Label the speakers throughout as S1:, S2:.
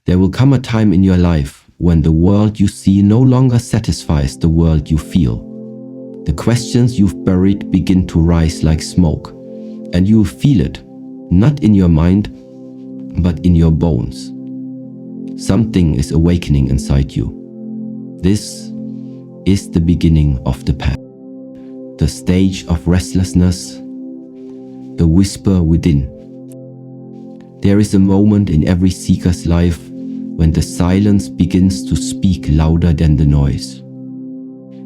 S1: There will come a time in your life when the world you see no longer satisfies the world you feel. The questions you've buried begin to rise like smoke, and you will feel it, not in your mind, but in your bones. Something is awakening inside you. This is the beginning of the path. The stage of restlessness, the whisper within. There is a moment in every seeker's life when the silence begins to speak louder than the noise.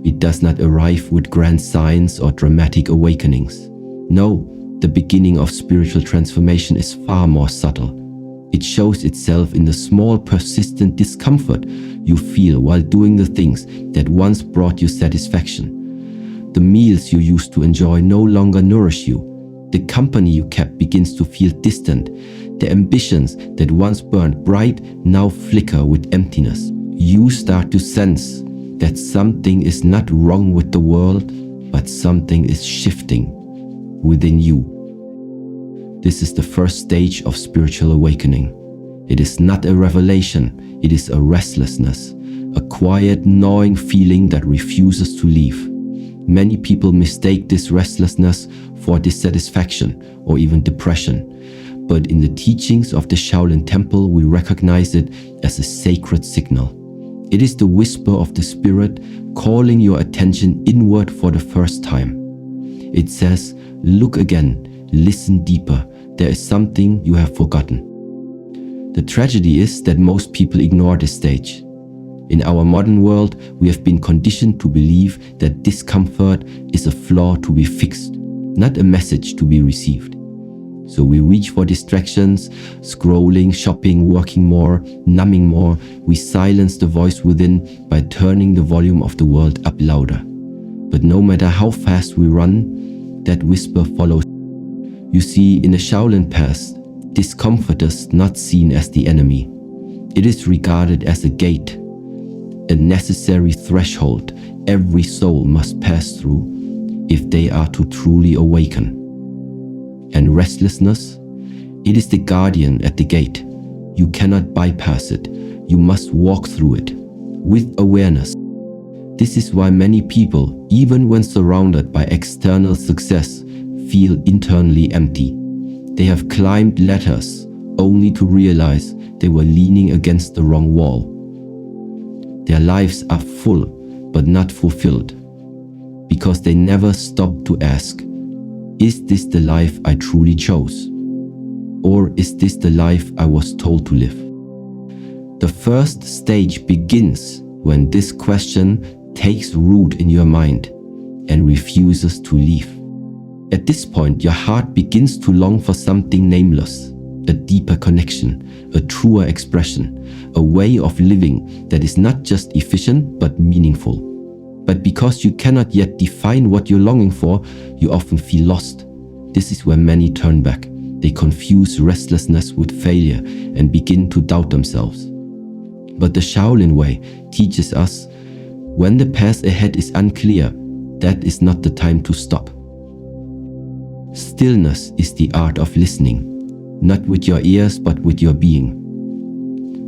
S1: It does not arrive with grand signs or dramatic awakenings. No, the beginning of spiritual transformation is far more subtle. It shows itself in the small, persistent discomfort you feel while doing the things that once brought you satisfaction. The meals you used to enjoy no longer nourish you. The company you kept begins to feel distant. The ambitions that once burned bright now flicker with emptiness. You start to sense that something is not wrong with the world, but something is shifting within you. This is the first stage of spiritual awakening. It is not a revelation, it is a restlessness, a quiet, gnawing feeling that refuses to leave. Many people mistake this restlessness for dissatisfaction or even depression, but in the teachings of the Shaolin Temple, we recognize it as a sacred signal. It is the whisper of the spirit calling your attention inward for the first time. It says, look again, listen deeper, there is something you have forgotten. The tragedy is that most people ignore this stage. In our modern world, we have been conditioned to believe that discomfort is a flaw to be fixed, not a message to be received. So we reach for distractions, scrolling, shopping, working more, numbing more. We silence the voice within by turning the volume of the world up louder. But no matter how fast we run, that whisper follows. You see, in the Shaolin path, discomfort is not seen as the enemy. It is regarded as a gate, a necessary threshold every soul must pass through if they are to truly awaken. And restlessness, it is the guardian at the gate. You cannot bypass it. You must walk through it with awareness. This is why many people, even when surrounded by external success, feel internally empty. They have climbed ladders only to realize they were leaning against the wrong wall. Their lives are full but not fulfilled because they never stopped to ask, is this the life I truly chose? Or is this the life I was told to live? The first stage begins when this question takes root in your mind and refuses to leave. At this point, your heart begins to long for something nameless, a deeper connection, a truer expression, a way of living that is not just efficient but meaningful. But because you cannot yet define what you're longing for, you often feel lost. This is where many turn back. They confuse restlessness with failure and begin to doubt themselves. But the Shaolin way teaches us, when the path ahead is unclear, that is not the time to stop. Stillness is the art of listening, not with your ears but with your being.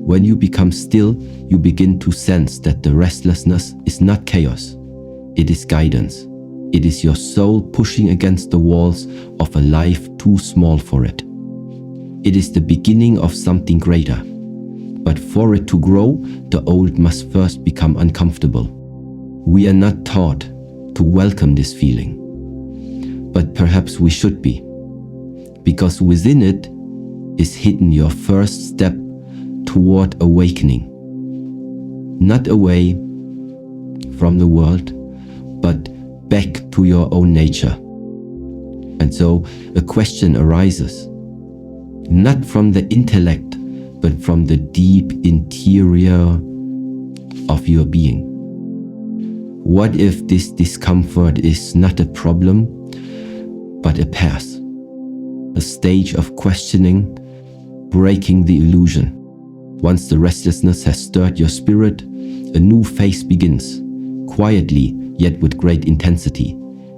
S1: When you become still, you begin to sense that the restlessness is not chaos. It is guidance. It is your soul pushing against the walls of a life too small for it. It is the beginning of something greater. But for it to grow, the old must first become uncomfortable. We are not taught to welcome this feeling. But perhaps we should be, because within it is hidden your first step toward awakening. Not away from the world, but back to your own nature. And so a question arises, not from the intellect, but from the deep interior of your being. What if this discomfort is not a problem, but a path, a stage of questioning, breaking the illusion? Once the restlessness has stirred your spirit, a new phase begins, quietly yet with great intensity.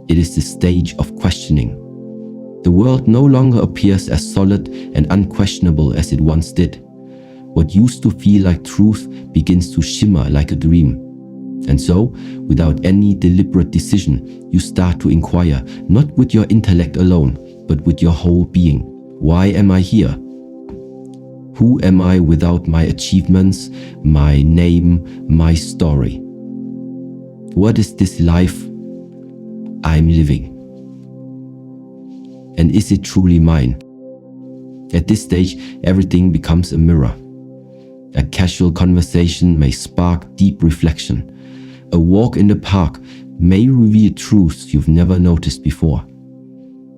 S1: It is the stage of questioning. The world no longer appears as solid and unquestionable as it once did. What used to feel like truth begins to shimmer like a dream. And so, without any deliberate decision, you start to inquire, not with your intellect alone, but with your whole being. Why am I here? Who am I without my achievements, my name, my story? What is this life I'm living? And is it truly mine? At this stage, everything becomes a mirror. A casual conversation may spark deep reflection. A walk in the park may reveal truths you've never noticed before.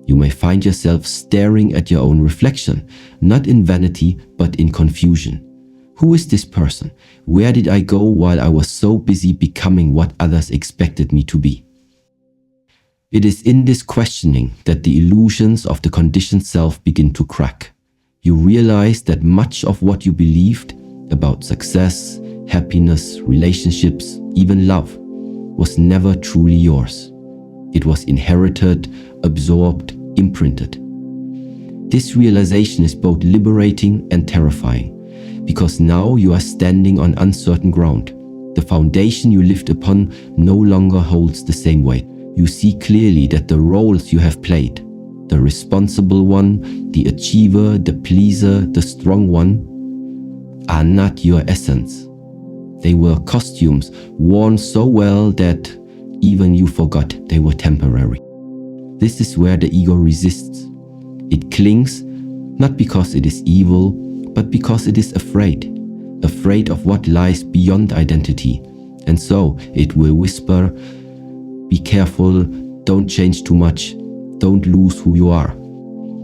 S1: You may find yourself staring at your own reflection, not in vanity, but in confusion. Who is this person? Where did I go while I was so busy becoming what others expected me to be? It is in this questioning that the illusions of the conditioned self begin to crack. You realize that much of what you believed about success, happiness, relationships, even love, was never truly yours. It was inherited, absorbed, imprinted. This realization is both liberating and terrifying, because now you are standing on uncertain ground. The foundation you lived upon no longer holds the same weight. You see clearly that the roles you have played, the responsible one, the achiever, the pleaser, the strong one, are not your essence. They were costumes worn so well that even you forgot they were temporary. This is where the ego resists. It clings, not because it is evil, but because it is afraid of what lies beyond identity. And so it will whisper, be careful, don't change too much, don't lose who you are.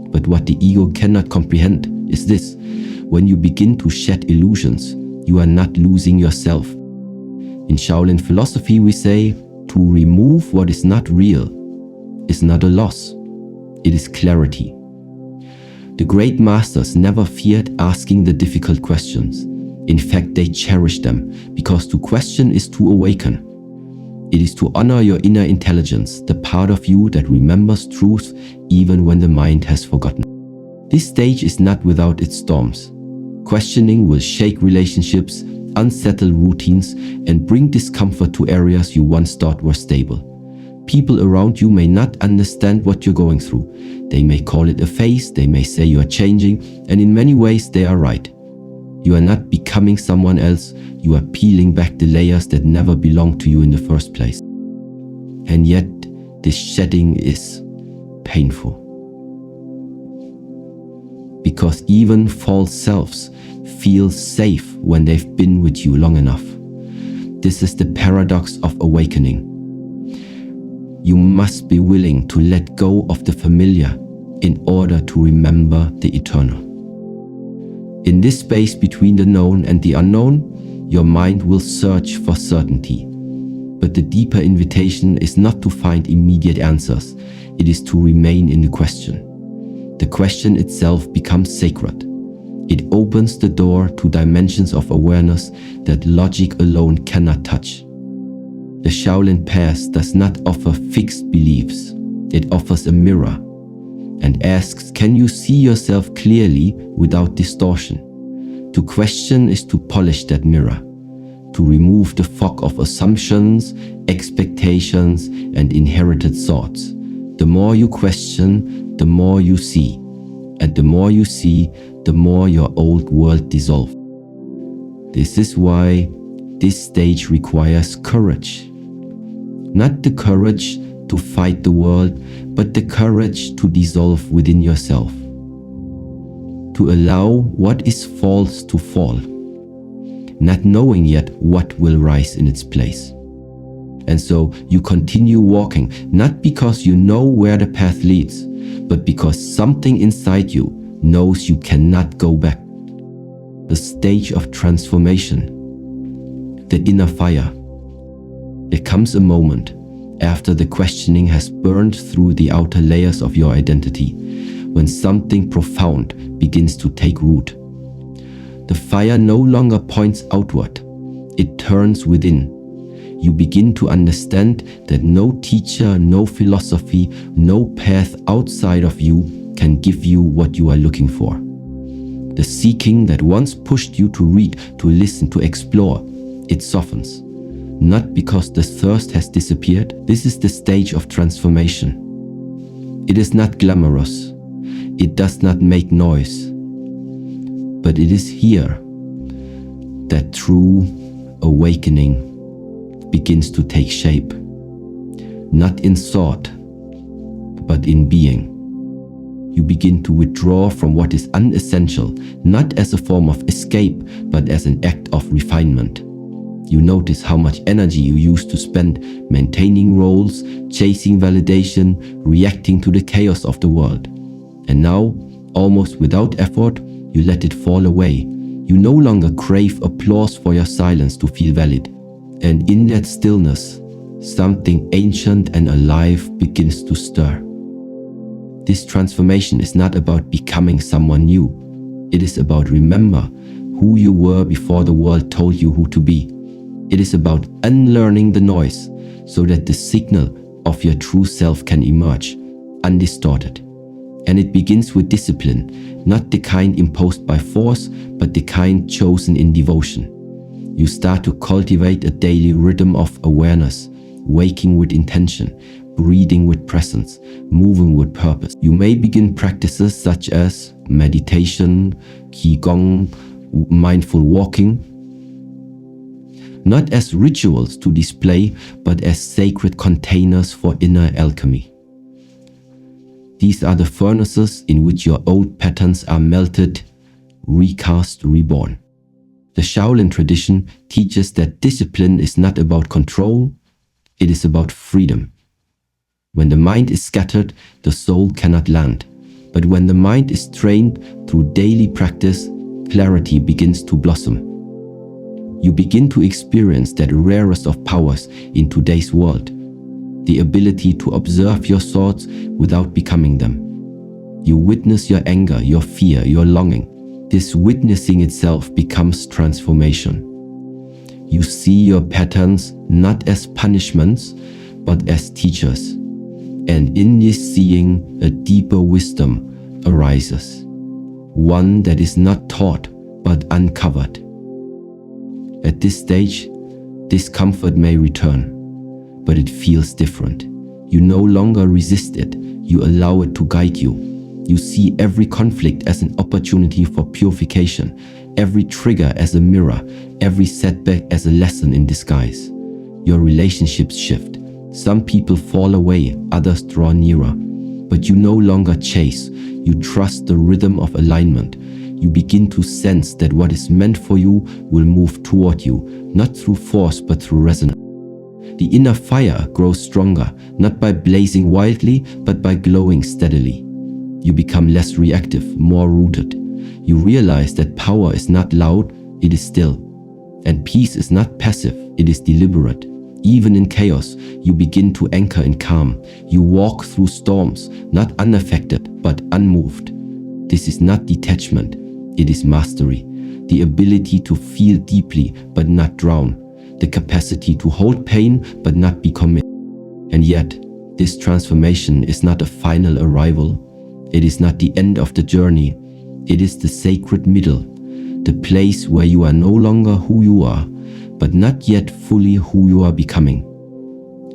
S1: But what the ego cannot comprehend is this: when you begin to shed illusions, you are not losing yourself. In Shaolin philosophy, we say, to remove what is not real is not a loss, it is clarity. The great masters never feared asking the difficult questions. In fact, they cherished them, because to question is to awaken. It is to honor your inner intelligence, the part of you that remembers truth even when the mind has forgotten. This stage is not without its storms. Questioning will shake relationships, unsettle routines, and bring discomfort to areas you once thought were stable. People around you may not understand what you're going through. They may call it a phase, they may say you are changing, and in many ways they are right. You are not becoming someone else, you are peeling back the layers that never belonged to you in the first place. And yet, this shedding is painful. Because even false selves feel safe when they've been with you long enough. This is the paradox of awakening. You must be willing to let go of the familiar in order to remember the eternal. In this space between the known and the unknown, your mind will search for certainty. But the deeper invitation is not to find immediate answers, it is to remain in the question. The question itself becomes sacred. It opens the door to dimensions of awareness that logic alone cannot touch. The Shaolin path does not offer fixed beliefs. It offers a mirror and asks, can you see yourself clearly without distortion? To question is to polish that mirror, to remove the fog of assumptions, expectations, and inherited thoughts. The more you question, the more you see. And the more you see, the more your old world dissolves. This is why this stage requires courage. Not the courage to fight the world, but the courage to dissolve within yourself. To allow what is false to fall, not knowing yet what will rise in its place. And so you continue walking, not because you know where the path leads, but because something inside you knows you cannot go back. The stage of transformation, the inner fire. There comes a moment after the questioning has burned through the outer layers of your identity, when something profound begins to take root. The fire no longer points outward, it turns within. You begin to understand that no teacher, no philosophy, no path outside of you can give you what you are looking for. The seeking that once pushed you to read, to listen, to explore, it softens. Not because the thirst has disappeared. This is the stage of transformation. It is not glamorous. It does not make noise. But it is here that true awakening begins to take shape. Not in thought, but in being. You begin to withdraw from what is unessential, not as a form of escape, but as an act of refinement. You notice how much energy you used to spend maintaining roles, chasing validation, reacting to the chaos of the world. And now, almost without effort, you let it fall away. You no longer crave applause for your silence to feel valid. And in that stillness, something ancient and alive begins to stir. This transformation is not about becoming someone new. It is about remember who you were before the world told you who to be. It is about unlearning the noise so that the signal of your true self can emerge, undistorted. And it begins with discipline, not the kind imposed by force, but the kind chosen in devotion. You start to cultivate a daily rhythm of awareness, waking with intention, breathing with presence, moving with purpose. You may begin practices such as meditation, qigong, mindful walking, not as rituals to display, but as sacred containers for inner alchemy. These are the furnaces in which your old patterns are melted, recast, reborn. The Shaolin tradition teaches that discipline is not about control, it is about freedom. When the mind is scattered, the soul cannot land. But when the mind is trained through daily practice, clarity begins to blossom. You begin to experience that rarest of powers in today's world, the ability to observe your thoughts without becoming them. You witness your anger, your fear, your longing. This witnessing itself becomes transformation. You see your patterns not as punishments, but as teachers. And in this seeing, a deeper wisdom arises. One that is not taught, but uncovered. At this stage, discomfort may return, but it feels different. You no longer resist it, you allow it to guide you. You see every conflict as an opportunity for purification, every trigger as a mirror, every setback as a lesson in disguise. Your relationships shift. Some people fall away, others draw nearer. But you no longer chase, you trust the rhythm of alignment. You begin to sense that what is meant for you will move toward you, not through force but through resonance. The inner fire grows stronger, not by blazing wildly, but by glowing steadily. You become less reactive, more rooted. You realize that power is not loud, it is still. And peace is not passive, it is deliberate. Even in chaos, you begin to anchor in calm. You walk through storms, not unaffected, but unmoved. This is not detachment, it is mastery. The ability to feel deeply, but not drown. The capacity to hold pain, but not be committed. And yet, this transformation is not a final arrival. It is not the end of the journey. It is the sacred middle, the place where you are no longer who you are, but not yet fully who you are becoming.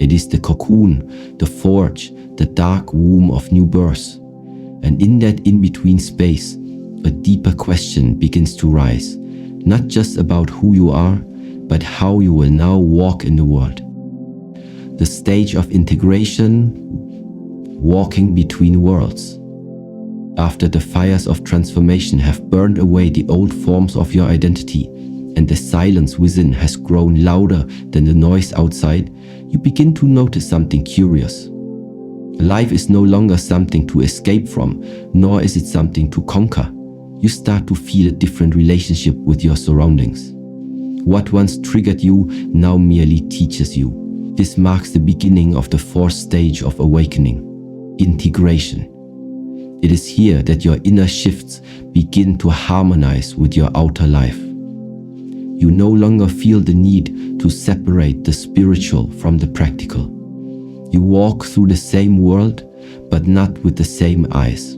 S1: It is the cocoon, the forge, the dark womb of new birth. And in that in-between space, a deeper question begins to rise, not just about who you are, but how you will now walk in the world. The stage of integration, walking between worlds. After the fires of transformation have burned away the old forms of your identity, and the silence within has grown louder than the noise outside, you begin to notice something curious. Life is no longer something to escape from, nor is it something to conquer. You start to feel a different relationship with your surroundings. What once triggered you now merely teaches you. This marks the beginning of the fourth stage of awakening, integration. It is here that your inner shifts begin to harmonize with your outer life. You no longer feel the need to separate the spiritual from the practical. You walk through the same world, but not with the same eyes.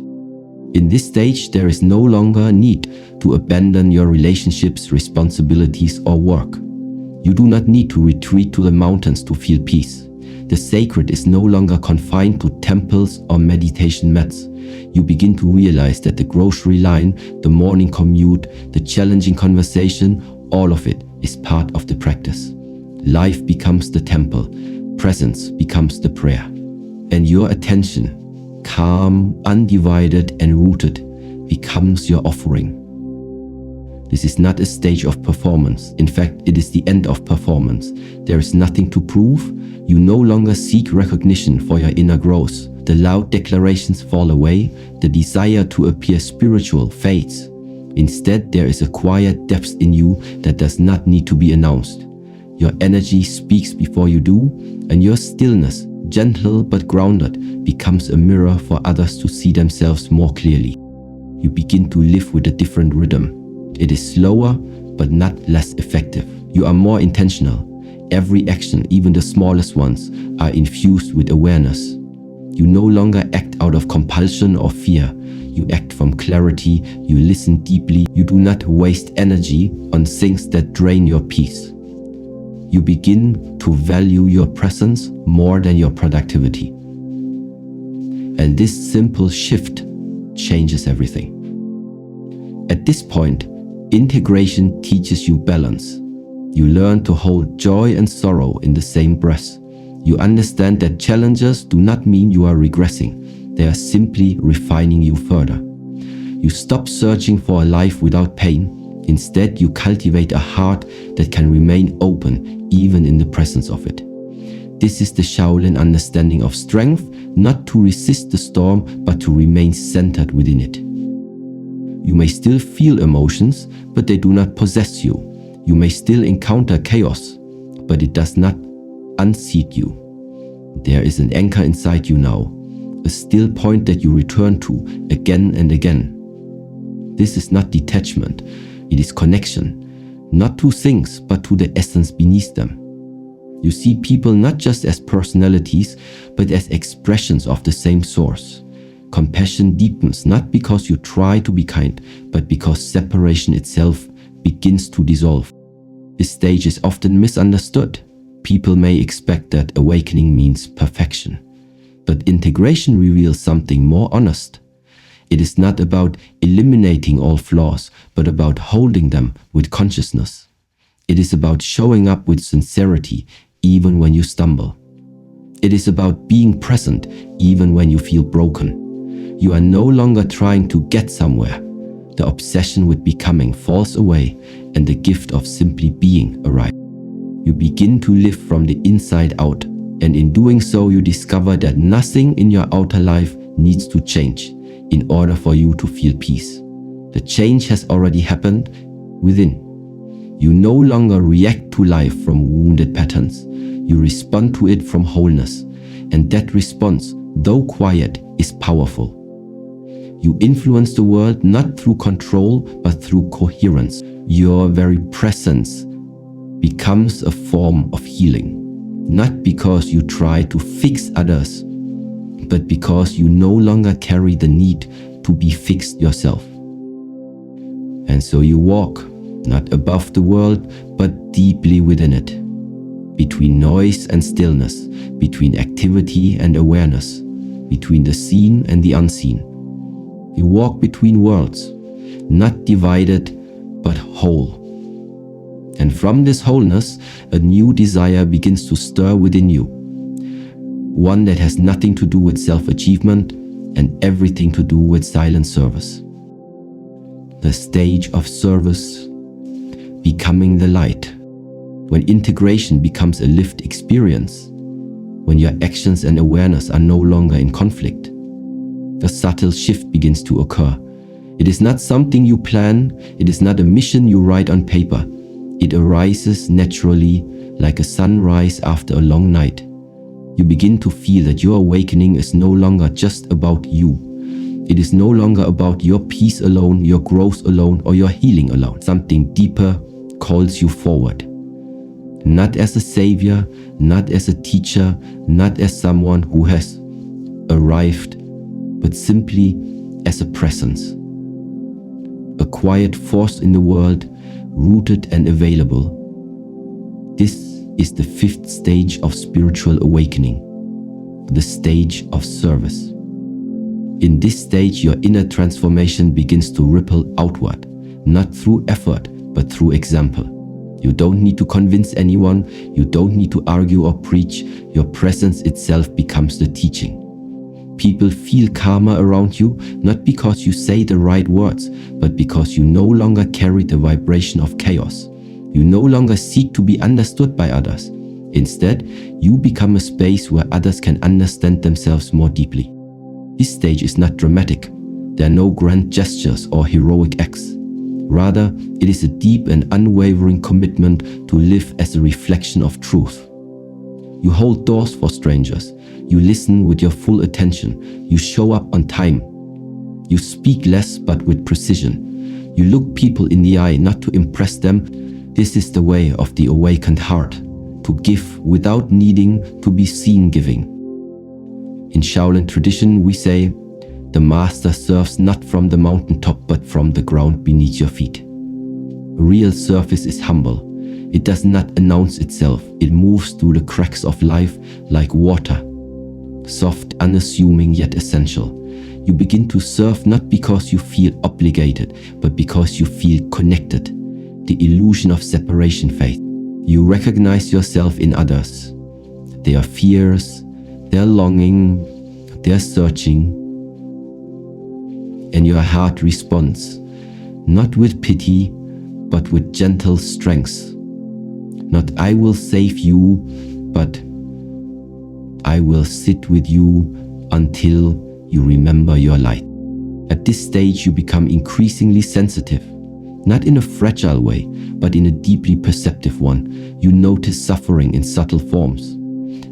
S1: In this stage, there is no longer need to abandon your relationships, responsibilities, or work. You do not need to retreat to the mountains to feel peace. The sacred is no longer confined to temples or meditation mats. You begin to realize that the grocery line, the morning commute, the challenging conversation, all of it is part of the practice. Life becomes the temple, presence becomes the prayer. And your attention, calm, undivided, and rooted, becomes your offering. This is not a stage of performance. In fact, it is the end of performance. There is nothing to prove. You no longer seek recognition for your inner growth. The loud declarations fall away. The desire to appear spiritual fades. Instead, there is a quiet depth in you that does not need to be announced. Your energy speaks before you do, and your stillness, gentle but grounded, becomes a mirror for others to see themselves more clearly. You begin to live with a different rhythm. It is slower, but not less effective. You are more intentional. Every action, even the smallest ones, are infused with awareness. You no longer act out of compulsion or fear. You act from clarity. You listen deeply. You do not waste energy on things that drain your peace. You begin to value your presence more than your productivity. And this simple shift changes everything. At this point, integration teaches you balance. You learn to hold joy and sorrow in the same breath. You understand that challenges do not mean you are regressing. They are simply refining you further. You stop searching for a life without pain. Instead, you cultivate a heart that can remain open even in the presence of it. This is the Shaolin understanding of strength, not to resist the storm, but to remain centered within it. You may still feel emotions, but they do not possess you. You may still encounter chaos, but it does not unseat you. There is an anchor inside you now, a still point that you return to again and again. This is not detachment, it is connection, not to things, but to the essence beneath them. You see people not just as personalities, but as expressions of the same source. Compassion deepens not because you try to be kind, but because separation itself begins to dissolve. This stage is often misunderstood. People may expect that awakening means perfection. But integration reveals something more honest. It is not about eliminating all flaws, but about holding them with consciousness. It is about showing up with sincerity, even when you stumble. It is about being present, even when you feel broken. You are no longer trying to get somewhere. The obsession with becoming falls away, and the gift of simply being arrives. You begin to live from the inside out, and in doing so you discover that nothing in your outer life needs to change in order for you to feel peace. The change has already happened within. You no longer react to life from wounded patterns. You respond to it from wholeness, and that response, though quiet, is powerful. You influence the world not through control, but through coherence. Your very presence becomes a form of healing, not because you try to fix others, but because you no longer carry the need to be fixed yourself. And so you walk, not above the world, but deeply within it, between noise and stillness, between activity and awareness, between the seen and the unseen. You walk between worlds, not divided, but whole. And from this wholeness, a new desire begins to stir within you. One that has nothing to do with self-achievement and everything to do with silent service. The stage of service, becoming the light. When integration becomes a lived experience, when your actions and awareness are no longer in conflict, a subtle shift begins to occur. It is not something you plan, it is not a mission you write on paper. It arises naturally, like a sunrise after a long night. You begin to feel that your awakening is no longer just about you. It is no longer about your peace alone, your growth alone, or your healing alone. Something deeper calls you forward. Not as a savior, not as a teacher, not as someone who has arrived, but simply as a presence. a quiet force in the world, rooted and available. This is the fifth stage of spiritual awakening, the stage of service. In this stage, your inner transformation begins to ripple outward, not through effort, but through example. You don't need to convince anyone, you don't need to argue or preach, your presence itself becomes the teaching. People feel calmer around you, not because you say the right words, but because you no longer carry the vibration of chaos. You no longer seek to be understood by others. Instead, you become a space where others can understand themselves more deeply. This stage is not dramatic. There are no grand gestures or heroic acts. Rather, it is a deep and unwavering commitment to live as a reflection of truth. You hold doors for strangers. You listen with your full attention. You show up on time. You speak less but with precision. You look people in the eye not to impress them. This is the way of the awakened heart, to give without needing to be seen giving. In Shaolin tradition, we say, the master serves not from the mountaintop but from the ground beneath your feet. Real service is humble. It does not announce itself. It moves through the cracks of life like water, soft, unassuming, yet essential. You begin to serve not because you feel obligated, but because you feel connected. The illusion of separation fades. You recognize yourself in others. Their fears, their longing, their searching, and your heart responds, not with pity, but with gentle strength. Not I will save you, but I will sit with you until you remember your light. At this stage, you become increasingly sensitive, not in a fragile way, but in a deeply perceptive one. You notice suffering in subtle forms,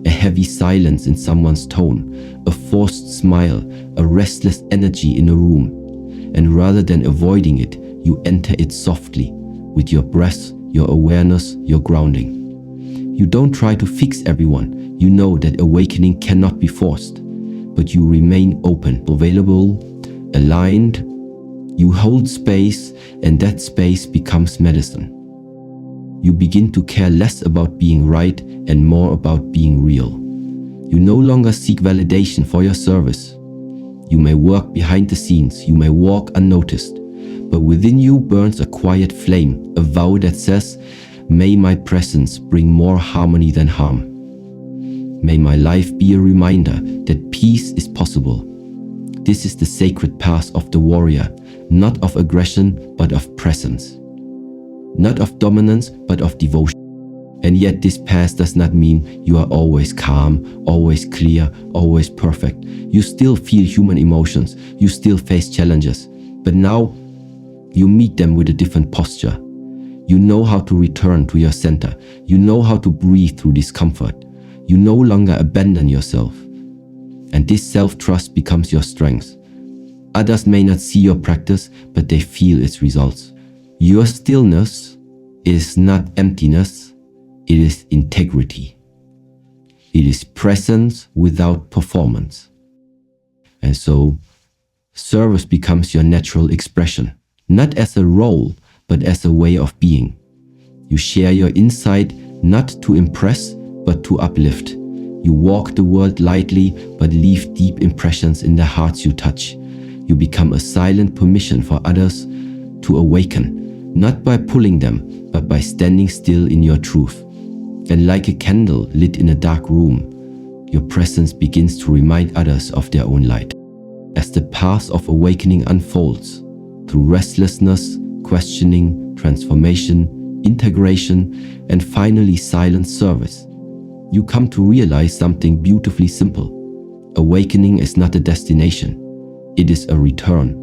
S1: a heavy silence in someone's tone, a forced smile, a restless energy in a room. And rather than avoiding it, you enter it softly, with your breath, your awareness, your grounding. You don't try to fix everyone. You know that awakening cannot be forced, but you remain open, available, aligned. You hold space, and that space becomes medicine. You begin to care less about being right and more about being real. You no longer seek validation for your service. You may work behind the scenes, you may walk unnoticed, but within you burns a quiet flame, a vow that says, may my presence bring more harmony than harm. May my life be a reminder that peace is possible. This is the sacred path of the warrior, not of aggression, but of presence. Not of dominance, but of devotion. And yet this path does not mean you are always calm, always clear, always perfect. You still feel human emotions, you still face challenges, but now you meet them with a different posture. You know how to return to your center. You know how to breathe through discomfort. You no longer abandon yourself. And this self-trust becomes your strength. Others may not see your practice, but they feel its results. Your stillness is not emptiness, it is integrity. It is presence without performance. And so, service becomes your natural expression, not as a role, but as a way of being. You share your insight not to impress, but to uplift. You walk the world lightly, but leave deep impressions in the hearts you touch. You become a silent permission for others to awaken, not by pulling them, but by standing still in your truth. And like a candle lit in a dark room, your presence begins to remind others of their own light. As the path of awakening unfolds, through restlessness, questioning, transformation, integration, and finally silent service, you come to realize something beautifully simple. Awakening is not a destination. It is a return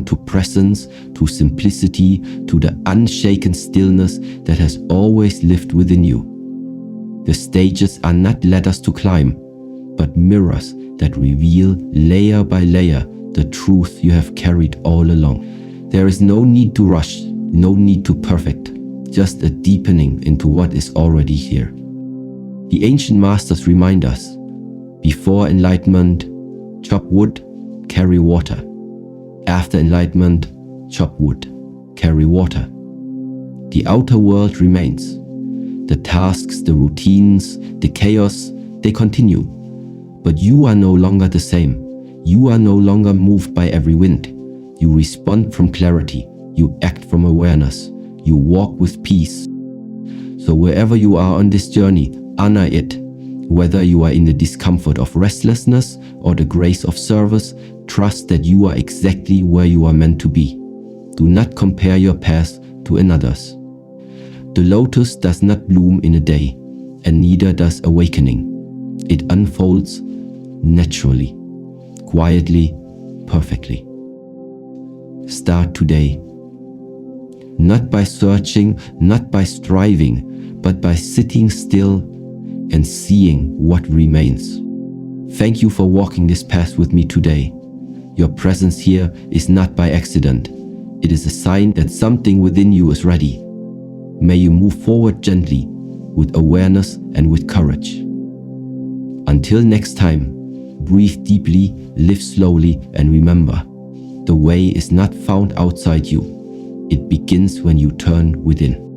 S1: to presence, to simplicity, to the unshaken stillness that has always lived within you. The stages are not ladders to climb, but mirrors that reveal layer by layer the truth you have carried all along. There is no need to rush, no need to perfect, just a deepening into what is already here. The ancient masters remind us, before enlightenment, chop wood, carry water. After enlightenment, chop wood, carry water. The outer world remains. The tasks, the routines, the chaos, they continue. But you are no longer the same. You are no longer moved by every wind. You respond from clarity. You act from awareness. You walk with peace. So wherever you are on this journey, honor it. Whether you are in the discomfort of restlessness or the grace of service, trust that you are exactly where you are meant to be. Do not compare your path to another's. The lotus does not bloom in a day, and neither does awakening. It unfolds naturally, quietly, perfectly. Start today. Not by searching, not by striving, but by sitting still and seeing what remains. Thank you for walking this path with me today. Your presence here is not by accident. It is a sign that something within you is ready. May you move forward gently, with awareness and with courage. Until next time, breathe deeply, live slowly, and remember, the way is not found outside you. It begins when you turn within.